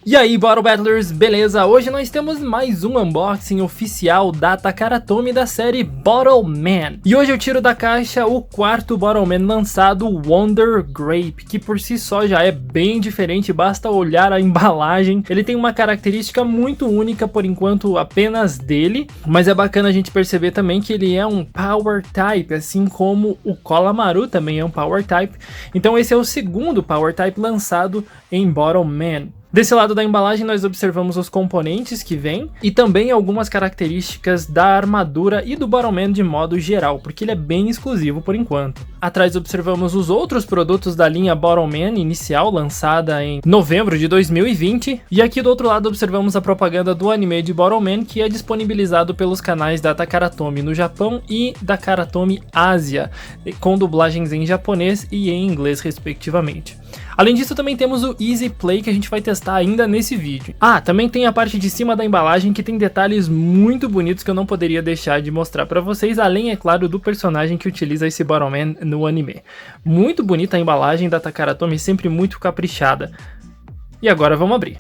E aí, Bottle Battlers, beleza? Hoje nós temos mais um unboxing oficial da Takara Tomy da série Bottle Man. E hoje eu tiro da caixa o quarto Bottle Man lançado, Wonder Grape, que por si só já é bem diferente, basta olhar a embalagem. Ele tem uma característica muito única, por enquanto apenas dele, mas é bacana a gente perceber também que ele é um Power Type, assim como o Kolamaru também é um Power Type. Então esse é o segundo Power Type lançado em Bottle Man. Desse lado da embalagem nós observamos os componentes que vêm e também algumas características da armadura e do Bottle Man de modo geral, porque ele é bem exclusivo por enquanto. Atrás observamos os outros produtos da linha Bottle Man inicial, lançada em novembro de 2020, e aqui do outro lado observamos a propaganda do anime de Bottle Man, que é disponibilizado pelos canais da Takara Tomy no Japão e da Takara Tomy Ásia, com dublagens em japonês e em inglês respectivamente. Além disso, também temos o Easy Play, que a gente vai testar ainda nesse vídeo. Ah, também tem a parte de cima da embalagem, que tem detalhes muito bonitos que eu não poderia deixar de mostrar pra vocês, além, é claro, do personagem que utiliza esse Bottle Man no anime. Muito bonita a embalagem da Takara Tomy, sempre muito caprichada. E agora vamos abrir.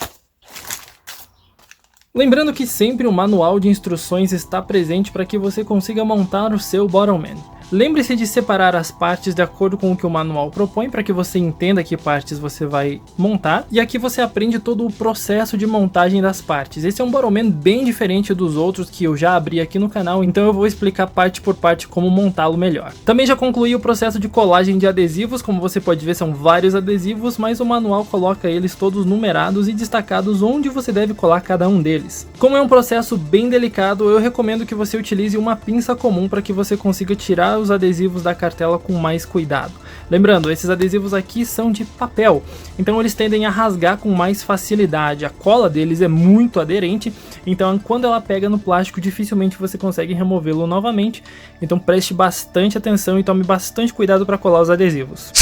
Lembrando que sempre o manual de instruções está presente para que você consiga montar o seu Bottle Man. Lembre-se de separar as partes de acordo com o que o manual propõe para que você entenda que partes você vai montar, e aqui você aprende todo o processo de montagem das partes. Esse é um Bottle Man bem diferente dos outros que eu já abri aqui no canal, então eu vou explicar parte por parte como montá-lo melhor. Também já concluí o processo de colagem de adesivos, como você pode ver são vários adesivos, mas o manual coloca eles todos numerados e destacados onde você deve colar cada um deles. Como é um processo bem delicado, eu recomendo que você utilize uma pinça comum para que você consiga tirar os adesivos da cartela com mais cuidado. Lembrando, esses adesivos aqui são de papel, então eles tendem a rasgar com mais facilidade. A cola deles é muito aderente, então quando ela pega no plástico dificilmente você consegue removê-lo novamente. Então preste bastante atenção e tome bastante cuidado para colar os adesivos.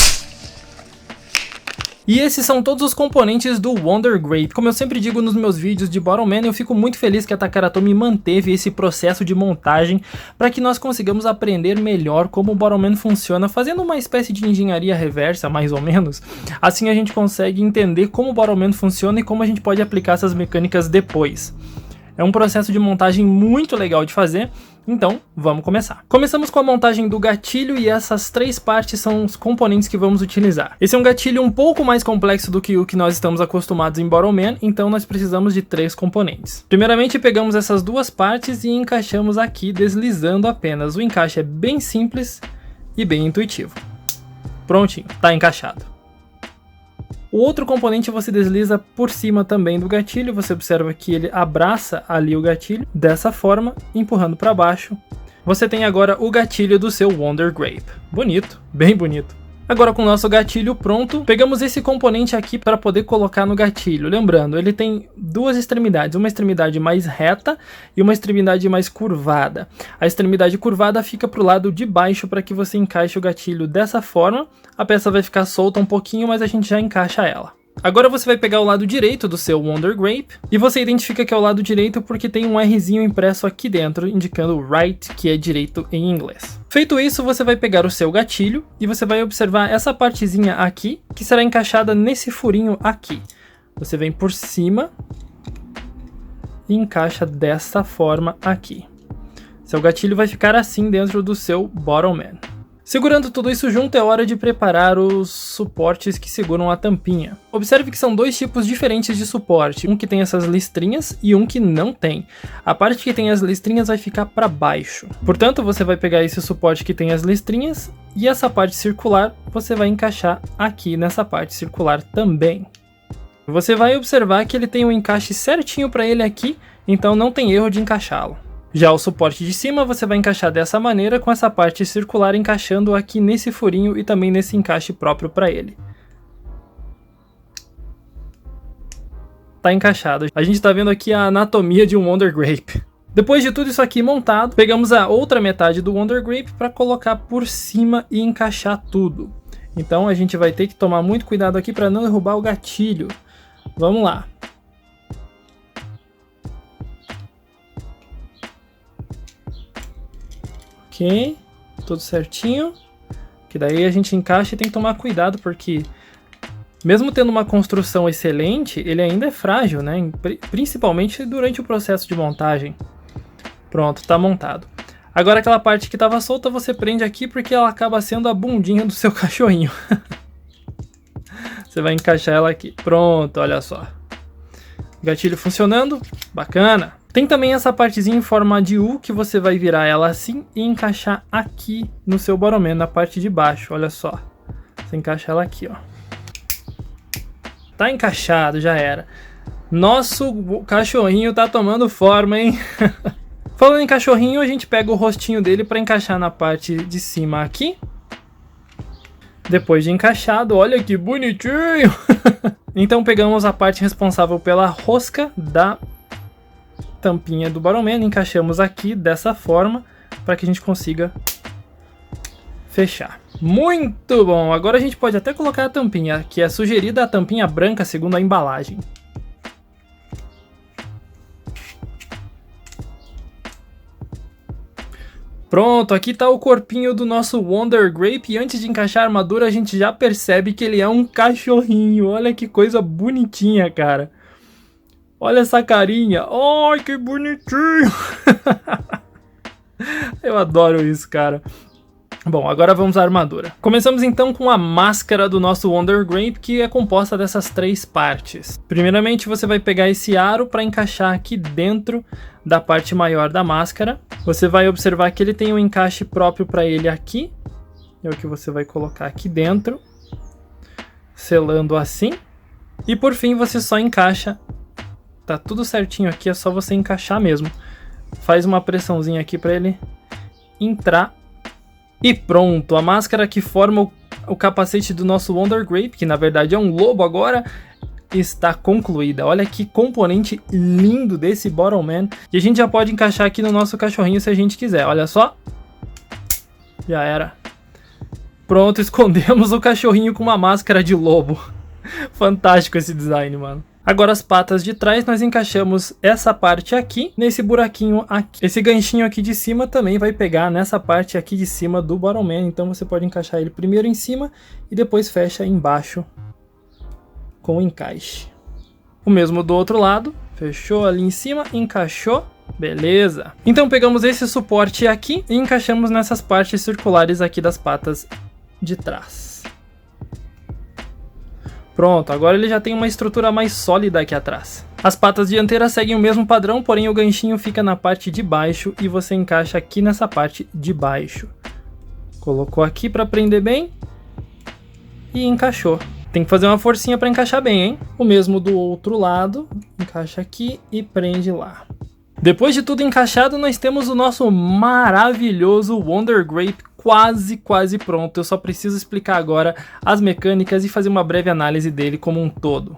E esses são todos os componentes do Wonder Grape. Como eu sempre digo nos meus vídeos de Bottle Man, eu fico muito feliz que a Takara Tomy manteve esse processo de montagem para que nós consigamos aprender melhor como o Bottle Man funciona, fazendo uma espécie de engenharia reversa, mais ou menos. Assim a gente consegue entender como o Bottle Man funciona e como a gente pode aplicar essas mecânicas depois. É um processo de montagem muito legal de fazer, então vamos começar. Começamos com a montagem do gatilho e essas três partes são os componentes que vamos utilizar. Esse é um gatilho um pouco mais complexo do que o que nós estamos acostumados em Bottle Man, então nós precisamos de três componentes. Primeiramente pegamos essas duas partes e encaixamos aqui deslizando apenas. O encaixe é bem simples e bem intuitivo. Prontinho, tá encaixado. O outro componente você desliza por cima também do gatilho, você observa que ele abraça ali o gatilho, dessa forma, empurrando para baixo. Você tem agora o gatilho do seu Wonder Grape. Bonito, bem bonito. Agora com o nosso gatilho pronto, pegamos esse componente aqui para poder colocar no gatilho. Lembrando, ele tem duas extremidades, uma extremidade mais reta e uma extremidade mais curvada. A extremidade curvada fica para o lado de baixo para que você encaixe o gatilho dessa forma. A peça vai ficar solta um pouquinho, mas a gente já encaixa ela. Agora você vai pegar o lado direito do seu Wonder Grape e você identifica que é o lado direito porque tem um Rzinho impresso aqui dentro, indicando right, que é direito em inglês. Feito isso, você vai pegar o seu gatilho e você vai observar essa partezinha aqui, que será encaixada nesse furinho aqui. Você vem por cima e encaixa dessa forma aqui. Seu gatilho vai ficar assim dentro do seu Bottle Man. Segurando tudo isso junto, é hora de preparar os suportes que seguram a tampinha. Observe que são dois tipos diferentes de suporte, um que tem essas listrinhas e um que não tem. A parte que tem as listrinhas vai ficar para baixo. Portanto, você vai pegar esse suporte que tem as listrinhas e essa parte circular você vai encaixar aqui nessa parte circular também. Você vai observar que ele tem um encaixe certinho para ele aqui, então não tem erro de encaixá-lo. Já o suporte de cima você vai encaixar dessa maneira, com essa parte circular encaixando aqui nesse furinho e também nesse encaixe próprio para ele. Tá encaixado. A gente tá vendo aqui a anatomia de um Wonder Grape. Depois de tudo isso aqui montado, pegamos a outra metade do Wonder Grape para colocar por cima e encaixar tudo. Então a gente vai ter que tomar muito cuidado aqui para não derrubar o gatilho. Vamos lá. Ok, tudo certinho. Que daí a gente encaixa e tem que tomar cuidado porque Mesmo tendo uma construção excelente, ele ainda é frágil, né? Principalmente durante o processo de montagem. Pronto, tá montado. Agora aquela parte que estava solta você prende aqui porque ela acaba sendo a bundinha do seu cachorrinho. Você vai encaixar ela aqui. Pronto, olha só. Gatilho funcionando, bacana. Tem também essa partezinha em forma de U que você vai virar ela assim e encaixar aqui no seu Boromon, na parte de baixo, olha só. Você encaixa ela aqui, ó. Tá encaixado, já era. Nosso cachorrinho tá tomando forma, hein? Falando em cachorrinho, a gente pega o rostinho dele para encaixar na parte de cima aqui. Depois de encaixado, olha que bonitinho! Então pegamos a parte responsável pela rosca da tampinha do Boromon, encaixamos aqui dessa forma para que a gente consiga fechar. Muito bom! Agora a gente pode até colocar a tampinha, que é sugerida a tampinha branca segundo a embalagem. Pronto, aqui tá o corpinho do nosso Wonder Grape e antes de encaixar a armadura a gente já percebe que ele é um cachorrinho. Olha que coisa bonitinha, cara. Olha essa carinha. Ai, que bonitinho. Eu adoro isso, cara. Bom, agora vamos à armadura. Começamos então com a máscara do nosso Wonder Grape, que é composta dessas 3 partes. Primeiramente você vai pegar esse aro para encaixar aqui dentro da parte maior da máscara. Você vai observar que ele tem um encaixe próprio para ele aqui. É o que você vai colocar aqui dentro, selando assim. E por fim você só encaixa. Tá tudo certinho aqui, é só você encaixar mesmo. Faz uma pressãozinha aqui para ele entrar. E pronto, a máscara que forma o capacete do nosso Wonder Grape, que na verdade é um lobo agora, está concluída. Olha que componente lindo desse Boromon. E a gente já pode encaixar aqui no nosso cachorrinho se a gente quiser, olha só. Já era. Pronto, escondemos o cachorrinho com uma máscara de lobo. Fantástico esse design, mano. Agora as patas de trás nós encaixamos essa parte aqui, nesse buraquinho aqui. Esse ganchinho aqui de cima também vai pegar nessa parte aqui de cima do Boromon, então você pode encaixar ele primeiro em cima e depois fecha embaixo com o encaixe. O mesmo do outro lado, fechou ali em cima, encaixou, beleza. Então pegamos esse suporte aqui e encaixamos nessas partes circulares aqui das patas de trás. Pronto, agora ele já tem uma estrutura mais sólida aqui atrás. As patas dianteiras seguem o mesmo padrão, porém o ganchinho fica na parte de baixo e você encaixa aqui nessa parte de baixo. Colocou aqui para prender bem e encaixou. Tem que fazer uma forcinha para encaixar bem, hein? O mesmo do outro lado, encaixa aqui e prende lá. Depois de tudo encaixado, nós temos o nosso maravilhoso Wonder Grape quase pronto. Eu só preciso explicar agora as mecânicas e fazer uma breve análise dele como um todo.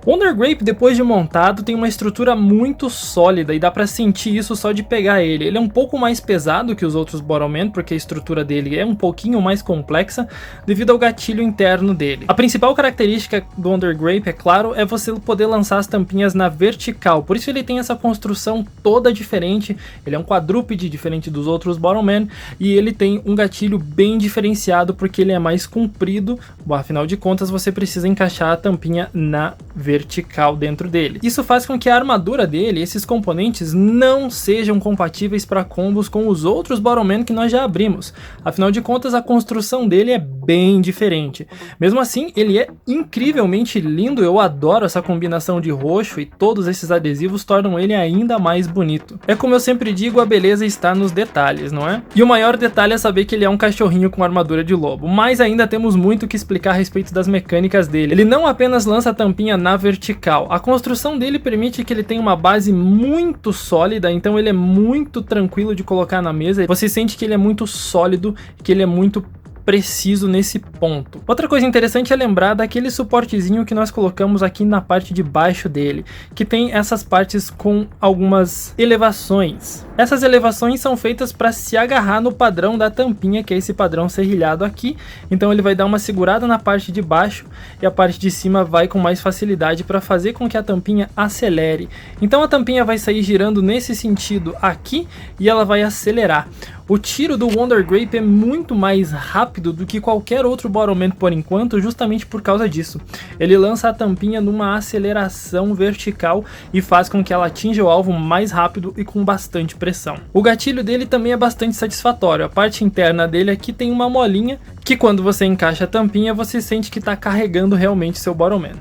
Wonder Grape, depois de montado, tem uma estrutura muito sólida e dá pra sentir isso só de pegar ele. Ele é um pouco mais pesado que os outros Boromon, porque a estrutura dele é um pouquinho mais complexa devido ao gatilho interno dele. A principal característica do Wonder Grape, é claro, é você poder lançar as tampinhas na vertical, por isso ele tem essa construção toda diferente. Ele é um quadrúpede diferente dos outros Boromon e ele tem um gatilho bem diferenciado porque ele é mais comprido. Bom, afinal de contas você precisa encaixar a tampinha na vertical dentro dele. Isso faz com que a armadura dele, esses componentes, não sejam compatíveis para combos com os outros Boromon que nós já abrimos. Afinal de contas, a construção dele é bem diferente. Mesmo assim, ele é incrivelmente lindo. Eu adoro essa combinação de roxo e todos esses adesivos tornam ele ainda mais bonito. É como eu sempre digo, a beleza está nos detalhes, não é? E o maior detalhe é saber que ele é um cachorrinho com armadura de lobo. Mas ainda temos muito que explicar a respeito das mecânicas dele. Ele não apenas lança a tampinha na vertical. A construção dele permite que ele tenha uma base muito sólida, então ele é muito tranquilo de colocar na mesa. Você sente que ele é muito sólido, que ele é muito preciso nesse ponto. Outra coisa interessante é lembrar daquele suportezinho que nós colocamos aqui na parte de baixo dele, que tem essas partes com algumas elevações. Essas elevações são feitas para se agarrar no padrão da tampinha, que é esse padrão serrilhado aqui. Então ele vai dar uma segurada na parte de baixo e a parte de cima vai com mais facilidade para fazer com que a tampinha acelere. Então a tampinha vai sair girando nesse sentido aqui e ela vai acelerar. O tiro do Wonder Grape é muito mais rápido do que qualquer outro Bottle Man por enquanto, justamente por causa disso. Ele lança a tampinha numa aceleração vertical e faz com que ela atinja o alvo mais rápido e com bastante pressão. O gatilho dele também é bastante satisfatório. A parte interna dele aqui tem uma molinha que quando você encaixa a tampinha você sente que está carregando realmente seu Bottle Man.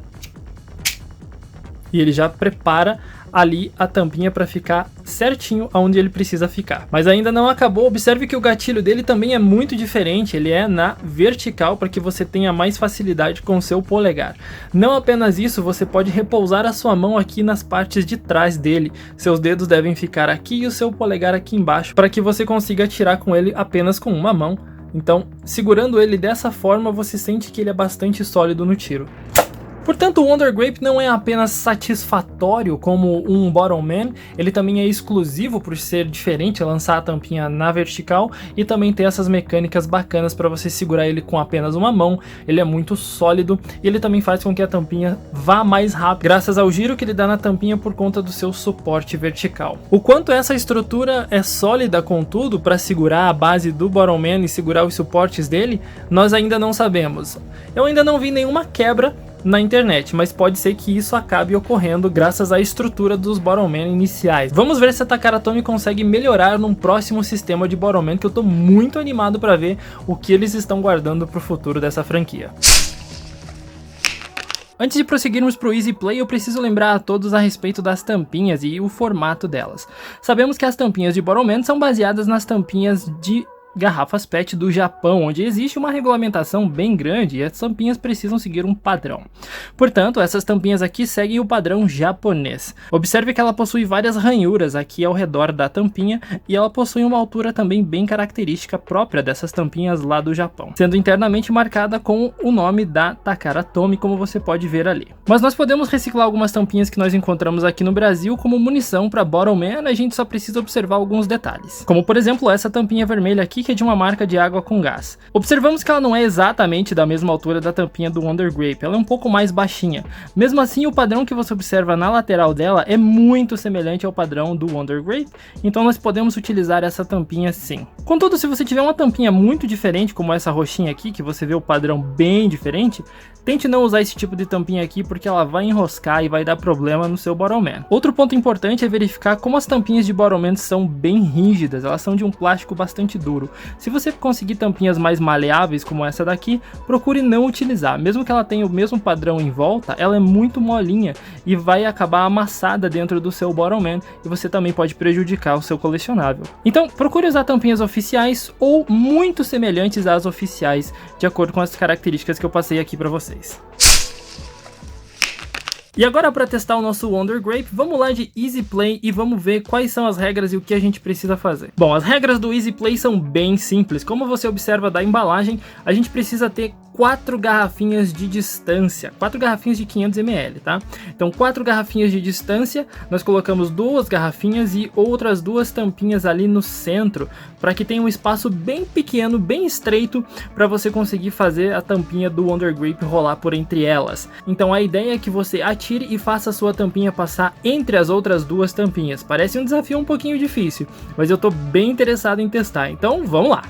E ele já prepara ali a tampinha para ficar certinho aonde ele precisa ficar. Mas ainda não acabou, observe que o gatilho dele também é muito diferente, ele é na vertical para que você tenha mais facilidade com o seu polegar. Não apenas isso, você pode repousar a sua mão aqui nas partes de trás dele, seus dedos devem ficar aqui e o seu polegar aqui embaixo, para que você consiga atirar com ele apenas com uma mão. Então, segurando ele dessa forma, você sente que ele é bastante sólido no tiro. Portanto, o Wonder Grape não é apenas satisfatório como um Bottle Man, ele também é exclusivo por ser diferente, lançar a tampinha na vertical e também ter essas mecânicas bacanas para você segurar ele com apenas uma mão. Ele é muito sólido e ele também faz com que a tampinha vá mais rápido, graças ao giro que ele dá na tampinha por conta do seu suporte vertical. O quanto essa estrutura é sólida, contudo, para segurar a base do Bottle Man e segurar os suportes dele, nós ainda não sabemos. Eu ainda não vi nenhuma quebra na internet, mas pode ser que isso acabe ocorrendo graças à estrutura dos Bottle Man iniciais. Vamos ver se a Takara Tomy consegue melhorar num próximo sistema de Bottle Man, que eu tô muito animado para ver o que eles estão guardando pro futuro dessa franquia. Antes de prosseguirmos para o Easy Play, eu preciso lembrar a todos a respeito das tampinhas e o formato delas. Sabemos que as tampinhas de Bottle Man são baseadas nas tampinhas de garrafas PET do Japão, onde existe uma regulamentação bem grande e as tampinhas precisam seguir um padrão. Portanto, essas tampinhas aqui seguem o padrão japonês. Observe que ela possui várias ranhuras aqui ao redor da tampinha e ela possui uma altura também bem característica própria dessas tampinhas lá do Japão, sendo internamente marcada com o nome da Takara Tomy, como você pode ver ali. Mas nós podemos reciclar algumas tampinhas que nós encontramos aqui no Brasil como munição para Bottle Man, a gente só precisa observar alguns detalhes. Como por exemplo essa tampinha vermelha aqui, que é de uma marca de água com gás. Observamos que ela não é exatamente da mesma altura da tampinha do Wonder Grape, ela é um pouco mais baixinha. Mesmo assim, o padrão que você observa na lateral dela é muito semelhante ao padrão do Wonder Grape, então nós podemos utilizar essa tampinha sim. Contudo, se você tiver uma tampinha muito diferente, como essa roxinha aqui, que você vê o padrão bem diferente, tente não usar esse tipo de tampinha aqui, porque ela vai enroscar e vai dar problema no seu Bottle Man. Outro ponto importante é verificar como as tampinhas de Bottle Man são bem rígidas, elas são de um plástico bastante duro. Se você conseguir tampinhas mais maleáveis como essa daqui, procure não utilizar. Mesmo que ela tenha o mesmo padrão em volta, ela é muito molinha e vai acabar amassada dentro do seu Bottle Man e você também pode prejudicar o seu colecionável. Então procure usar tampinhas oficiais ou muito semelhantes às oficiais, de acordo com as características que eu passei aqui para vocês. E agora, para testar o nosso Wonder Grape, vamos lá de Easy Play e vamos ver quais são as regras e o que a gente precisa fazer. Bom, as regras do Easy Play são bem simples. Como você observa da embalagem, a gente precisa ter 4 garrafinhas de distância, 4 garrafinhas de 500 ml, tá? Então 4 garrafinhas de distância, nós colocamos 2 garrafinhas e outras 2 tampinhas ali no centro, para que tenha um espaço bem pequeno, bem estreito, para você conseguir fazer a tampinha do Wonder Grape rolar por entre elas. Então a ideia é que você atire e faça a sua tampinha passar entre as outras 2 tampinhas. Parece um desafio um pouquinho difícil, mas eu tô bem interessado em testar, então vamos lá!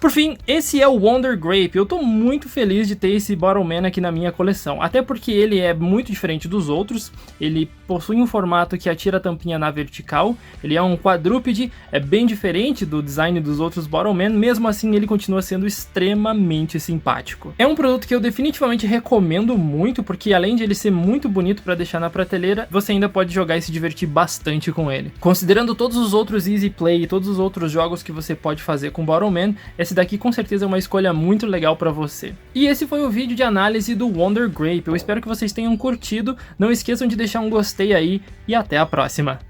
Por fim, esse é o Wonder Grape. Eu tô muito feliz de ter esse Bottle Man aqui na minha coleção, até porque ele é muito diferente dos outros. Ele possui um formato que atira a tampinha na vertical, ele é um quadrúpede, é bem diferente do design dos outros Bottle Man, mesmo assim ele continua sendo extremamente simpático. É um produto que eu definitivamente recomendo muito, porque além de ele ser muito bonito para deixar na prateleira, você ainda pode jogar e se divertir bastante com ele. Considerando todos os outros Easy Play e todos os outros jogos que você pode fazer com Bottle Man, é esse daqui com certeza é uma escolha muito legal para você. E esse foi o vídeo de análise do Wonder Grape, eu espero que vocês tenham curtido, não esqueçam de deixar um gostei aí e até a próxima.